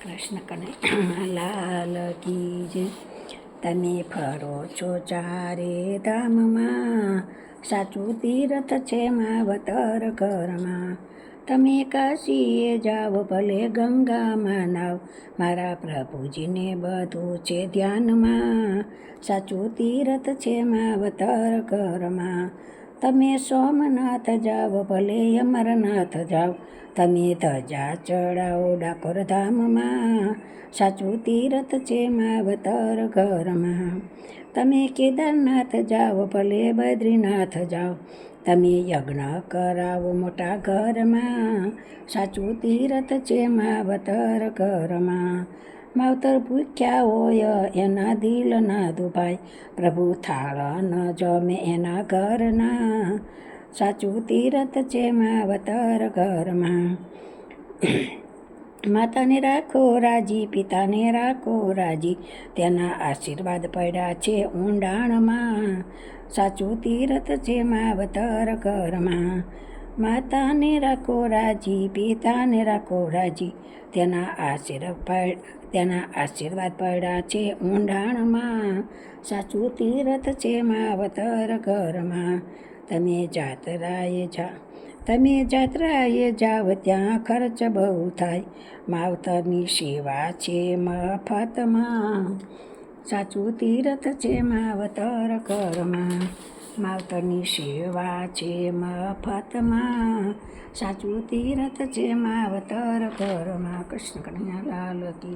કૃષ્ણ કનૈયા લાલ કી જય. તમે ફરો છો ચારે ધામમાં, સાચું તીરથ છે માવતર ઘરમાં. તમે કાશીએ જાઓ ભલે ગંગામાં નાવ, મારા પ્રભુજીને બધું છે ધ્યાનમાં. સાચું તીરથ છે માવતર ઘરમાં. તમે સોમનાથ જાઓ ભલે અમરનાથ જાઓ, તમે ધજા ચડાવો ડાકોર ધામમાં. સાચું તીરથ છે માવતર ઘરમાં. તમે કેદારનાથ જાઓ ભલે બદ્રીનાથ જાઓ, તમે યજ્ઞ કરાવો મોટા ઘરમાં. સાચું તીરથ છે માવતર ઘરમાં. માવતર ભૂખ્યા હોય એના દિલ ના દુભાય, પ્રભુ થાળ ન જમે એના ઘરના. સાચું તીરથ છે માવતર ઘરમાં. માતાને રાખો રાજી, પિતાને રાખો રાજી, તેના આશીર્વાદ પડ્યા છે ઊંડાણમાં. સાચું તીરથ છે માવતર ઘરમાં. માતાને રાખો રાજી, પિતાને રાખો રાજી, તેના આશીર્વાદ પડ્યા છે ઊંડાણમાં. સાચું તીરથ છે માવતર ઘરમાં. તમે જાત્રાએ જાઓ ત્યાં ખર્ચ બહુ થાય, માવતરની સેવા છે મફતમાં. સાચું તીરથ છે માવતર ઘરમાં. માવતરની સેવા છે મફતમાં. સાચું તીરથ છે માવતર ઘરમાં. કૃષ્ણ કનૈયા લાલ કી